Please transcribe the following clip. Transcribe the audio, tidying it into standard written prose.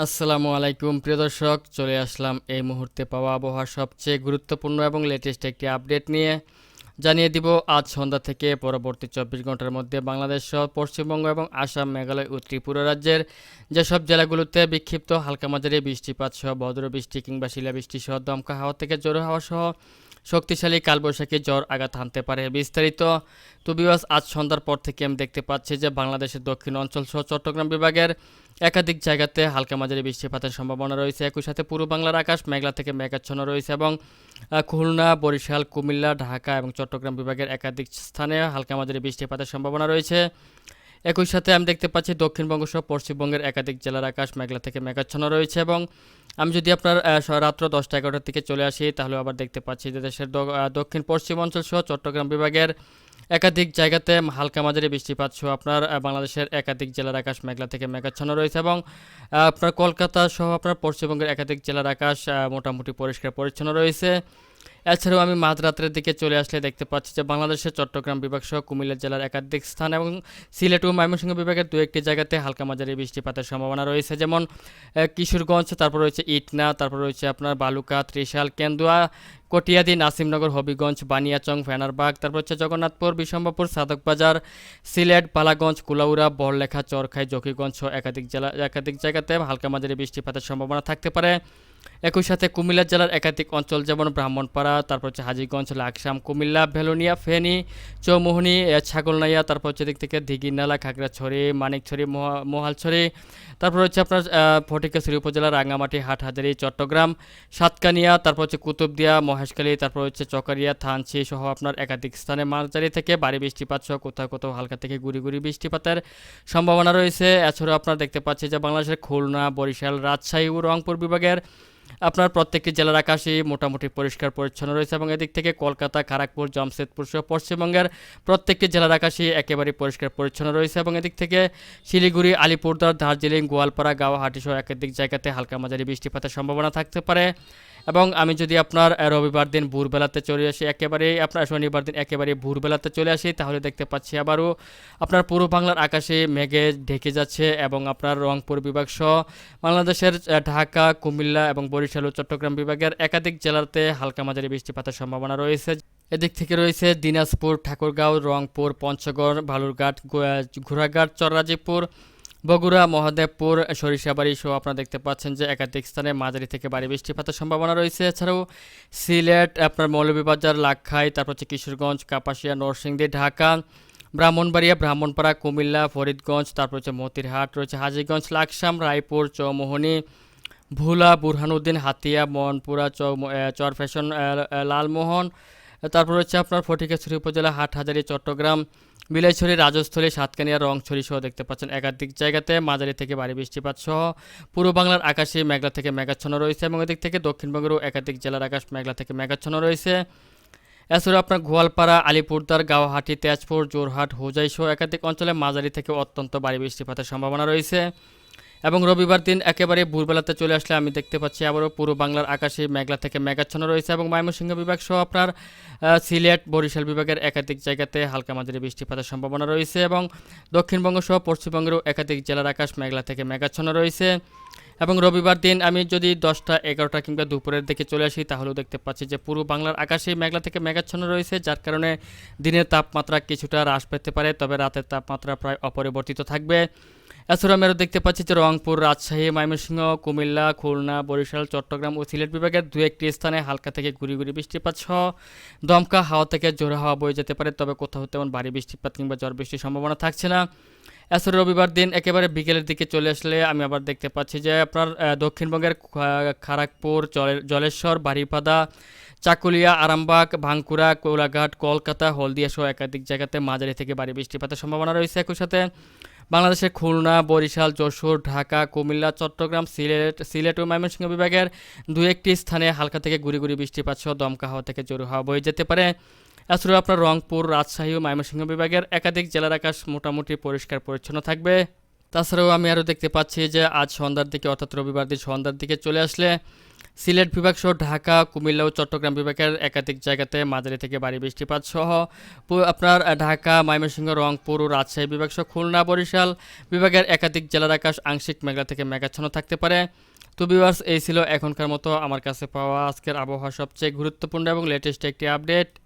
আসসালামু আলাইকুম প্রিয় দর্শক, চলে আসলাম এই মুহূর্তে পাওয়া আবহাওয়ার সবচেয়ে গুরুত্বপূর্ণ এবং লেটেস্ট একটি আপডেট নিয়ে। জানিয়ে দিব আজ সন্ধ্যা থেকে পরবর্তী 24 ঘন্টার মধ্যে বাংলাদেশ সহ পশ্চিমবঙ্গ এবং আসাম, মেঘালয় ও ত্রিপুরা রাজ্যের যেসব জেলাগুলোতে বিক্ষিপ্ত হালকা মাঝারি বৃষ্টিপাত সহ বজ্র বৃষ্টি কিংবা শিলাবৃষ্টি সহ দমকা হাওয়া থেকে জোরে হাওয়া সহ শক্তিশালী কালবৈশাখী ঝড় আঘাত হানতে পারে। বিস্তারিত তো ভিউয়ার্স, আজ সন্ধ্যার পর থেকে আমি দেখতে পাচ্ছি যে বাংলাদেশের দক্ষিণ অঞ্চল সহ চট্টগ্রাম বিভাগের একাধিক জায়গাতে হালকা মাঝারি বৃষ্টিপাতের সম্ভাবনা রয়েছে। একই সাথে পূর্ব বাংলার আকাশ মেঘলা থেকে মেঘাচ্ছন্ন রয়েছে এবং খুলনা, বরিশাল, কুমিল্লা, ঢাকা এবং চট্টগ্রাম বিভাগের একাধিক স্থানে হালকা মাঝারি বৃষ্টিপাতের সম্ভাবনা রয়েছে। একই সাথে আমি দেখতে পাচ্ছি দক্ষিণবঙ্গ সহ পশ্চিমবঙ্গের একাধিক জেলার আকাশ মেঘলা থেকে মেঘাচ্ছন্ন রয়েছে এবং আমি যদি আপনার রাত্র 10টা-11টার দিকে চলে আসি তাহলে আবার দেখতে পাচ্ছি যে দেশের দক্ষিণ পশ্চিম অঞ্চল সহ চট্টগ্রাম বিভাগের একাধিক জায়গাতে হালকা মাঝারি বৃষ্টিপাত সহ আপনার বাংলাদেশের একাধিক জেলার আকাশ মেঘলা থেকে মেঘাচ্ছন্ন রয়েছে এবং আপনার কলকাতা সহ আপনার পশ্চিমবঙ্গের একাধিক জেলার আকাশ মোটামুটি পরিষ্কার পরিচ্ছন্ন রয়েছে। এছাড়াও আমি মাঝরাতের দিকে চলে আসলে দেখতে পাচ্ছি যে বাংলাদেশের চট্টগ্রাম বিভাগ সহ কুমিল্লা জেলার একাধিক স্থান এবং সিলেট ও ময়মনসিংহ বিভাগের দু একটি জায়গাতে হালকা মাঝারি বৃষ্টিপাতের সম্ভাবনা রয়েছে, যেমন কিশোরগঞ্জ, তারপর রয়েছে ইটনা, তারপর রয়েছে আপনার বালুকা, ত্রিশাল, কেন্দুয়া, কটিয়াদি, নাসিমনগর, হবিগঞ্জ, বানিয়াচং, ফেনারবাগ, তারপর হচ্ছে জগন্নাথপুর, বিশম্বরপুর, সাদকবাজার, সিলেট, বালাগঞ্জ, কুলাউড়া, বড়লেখা, চরখাই, জকিগঞ্জ সহ একাধিক জায়গাতে হালকা মাঝারি বৃষ্টিপাতের সম্ভাবনা থাকতে পারে। একই সাথে কুমিল্লা জেলার একাধিক অঞ্চল যেমন ব্রাহ্মণপাড়া, তারপর হচ্ছে হাজীগঞ্জ, লাকসাম, কুমিল্লা, ভেলোনিয়া, ফেনী, চৌমোহনী, ছাগলনাইয়া, তারপর হচ্ছে দিক থেকে দিঘিনালা, খাগড়াছড়ি, মানিকছড়ি, মহালছড়ি, তারপর হচ্ছে আপনার ফটিকছড়ি উপজেলার রাঙ্গামাটি, হাটহাজারী, চট্টগ্রাম, সাতকানিয়া, তারপর হচ্ছে কুতুবদিয়া, মহেশখালী, তারপর হচ্ছে চকারিয়া, থানচি সহ আপনার একাধিক স্থানে মাঝারি থেকে ভারী বৃষ্টিপাত সহ কোথাও কোথাও হালকা থেকে গুড়ি গুড়ি বৃষ্টিপাতের সম্ভাবনা রয়েছে। এছাড়াও আপনারা দেখতে পাচ্ছি যে বাংলাদেশের খুলনা, বরিশাল, রাজশাহী ও রংপুর বিভাগের আপনার প্রত্যেকটি জেলার আকাশই মোটামুটি পরিষ্কার পরিচ্ছন্ন রয়েছে এবং এদিক থেকে কলকাতা, খড়গপুর, জামশেদপুর সহ পশ্চিমবঙ্গের প্রত্যেকটি জেলার আকাশই একেবারেই পরিষ্কার পরিচ্ছন্ন রয়েছে এবং এদিক থেকে শিলিগুড়ি, আলিপুরদুয়ার, দার্জিলিং, গোয়ালপাড়া, গাওয়াহাটি সহ একাধিক জায়গাতে হালকা মাঝারি বৃষ্টিপাতের সম্ভাবনা থাকতে পারে। এবং আমি যদি আপনার রবিবার দিন ভোরবেলাতে চলে আসি, একেবারেই আপনার শনিবার দিন একেবারে ভোরবেলাতে চলে আসি, তাহলে দেখতে পাচ্ছি আবারও আপনার পূর্ব বাংলার আকাশে মেঘে ঢেকে যাচ্ছে এবং আপনার রংপুর বিভাগ সহ বাংলাদেশের ঢাকা, কুমিল্লা এবং বরিশাল ও চট্টগ্রাম বিভাগের একাধিক জেলাতে হালকা মাঝারি বৃষ্টিপাতের সম্ভাবনা রয়েছে। এদিক থেকে রয়েছে দিনাজপুর, ঠাকুরগাঁও, রংপুর, পঞ্চগড়, বালুরঘাট, ঘোড়াঘাট, চররাজীপুর, বগুড়া, মহাদেবপুর, সরিষাবাড়ি সহ আপনারা দেখতে পাচ্ছেন যে একাধিক স্থানে মাঝারি থেকে ভারী বৃষ্টিপাতের সম্ভাবনা রয়েছে। এছাড়াও সিলেট, আপনার মৌলভীবাজার, লাকখাই, তারপর হচ্ছে কিশোরগঞ্জ, কাপাসিয়া, নরসিংদী, ঢাকা, ব্রাহ্মণবাড়িয়া, ব্রাহ্মণপাড়া, কুমিল্লা, ফরিদগঞ্জ, তারপর হচ্ছে মতিরহাট, রয়েছে হাজীগঞ্জ, লাকসাম, রায়পুর, চৌমোহনী, ভোলা, বুরহানুদ্দিন, হাতিয়া, মনপুরা, চরফ্যাশন, লালমোহন, তারপর হচ্ছে আপনার ফটিকছড়ি উপজেলা, হাটহাজারী, চট্টগ্রাম, বিলাইছড়ি, রাজস্থলী, সাতকানিয়া, রংছড়ি সহ দেখতে পাচ্ছেন একাধিক জায়গাতে মাঝারি থেকে ভারী বৃষ্টিপাত সহ পূর্ব বাংলার আকাশে মেঘলা থেকে মেঘাচ্ছন্ন রয়েছে এবং এদিক থেকে দক্ষিণবঙ্গেরও একাধিক জেলার আকাশ মেঘলা থেকে মেঘাচ্ছন্ন রয়েছে। এছাড়াও আপনার গোয়ালপাড়া, আলিপুরদুয়ার, গাওয়াহাটি, তেজপুর, জোরহাট, হোজাই সহ একাধিক অঞ্চলে মাঝারি থেকে অত্যন্ত ভারী বৃষ্টিপাতের সম্ভাবনা রয়েছে। এবং রবিবার দিন একেবারে ভোরবেলাতে চলে আসলে আমি দেখতে পাচ্ছি আবারও পূর্ব বাংলার আকাশে মেঘলা থেকে মেঘাচ্ছন্ন রয়েছে এবং ময়মনসিংহ বিভাগ সহ আপনার সিলেট, বরিশাল বিভাগের একাধিক জায়গাতে হালকা মাঝারি বৃষ্টিপাতের সম্ভাবনা রয়েছে এবং দক্ষিণবঙ্গ সহ পশ্চিমবঙ্গেরও একাধিক জেলার আকাশ মেঘলা থেকে মেঘাচ্ছন্ন রয়েছে। এবং রবিবার দিন আমি যদি 10টা, 11টা কিংবা দুপুরের দিকে চলে আসি তাহলেও দেখতে পাচ্ছি যে পুরো বাংলার আকাশে মেঘলা থেকে মেঘাচ্ছন্ন রয়েছে, যার কারণে দিনের তাপমাত্রা কিছুটা হ্রাস পেতে পারে, তবে রাতের তাপমাত্রা প্রায় অপরিবর্তিত থাকবে। এছাড়াও আমি আরও দেখতে পাচ্ছি যে রংপুর, রাজশাহী, ময়মনসিংহ, কুমিল্লা, খুলনা, বরিশাল, চট্টগ্রাম ও সিলেট বিভাগের দু একটি স্থানে হালকা থেকে গুড়ি গুড়ি বৃষ্টিপাত সহ দমকা হাওয়া থেকে জোরে হাওয়া বয়ে যেতে পারে, তবে কোথাও তেমন ভারী বৃষ্টিপাত কিংবা ঝড় বৃষ্টির সম্ভাবনা থাকছে না। এছাড়া রবিবার দিন একেবারে বিকেলের দিকে চলে আসলে আমি আবার দেখতে পাচ্ছি যে আপনার দক্ষিণবঙ্গের খড়গপুর, জলেশ্বর, বারিপাদা, চাকুলিয়া, আরামবাগ, ভাঙ্কুড়া, কোলাঘাট, কলকাতা, হলদিয়া সহ একাধিক জায়গাতে মাঝারি থেকে ভারী বৃষ্টিপাতের সম্ভাবনা রয়েছে। একই সাথে বাংলাদেশের খুলনা, বরিশাল, যশোর, ঢাকা, কুমিল্লা, চট্টগ্রাম, সিলেট ও ময়মনসিংহ বিভাগের দু একটি স্থানে হালকা থেকে গুড়ি গুড়ি বৃষ্টিপাত সহ দমকা হাওয়া থেকে জোরে হাওয়া বয়ে যেতে পারে। এছাড়াও আপনার রংপুর, রাজশাহী ও ময়মনসিংহ বিভাগের একাধিক জেলার আকাশ মোটামুটি পরিষ্কার পরিচ্ছন্ন থাকবে। তাছাড়াও আমি আরও দেখতে পাচ্ছি যে আজ সন্ধ্যার দিকে অর্থাৎ রবিবার দিন সন্ধ্যার দিকে চলে আসলে সিলেট বিভাগ সহ ঢাকা, কুমিল্লা ও চট্টগ্রাম বিভাগের একাধিক জায়গাতে মাঝারি থেকে ভারী বৃষ্টিপাত সহ আপনার ঢাকা, ময়মনসিংহ, রংপুর ও রাজশাহী বিভাগ সহ খুলনা, বরিশাল বিভাগের একাধিক জেলার আকাশ আংশিক মেঘলা থেকে মেঘাচ্ছন্ন থাকতে পারে। তো ভিউয়ার্স, এই ছিল এখনকার মতো আমার কাছে পাওয়া আজকের আবহাওয়া সবচেয়ে গুরুত্বপূর্ণ এবং লেটেস্ট একটি আপডেট।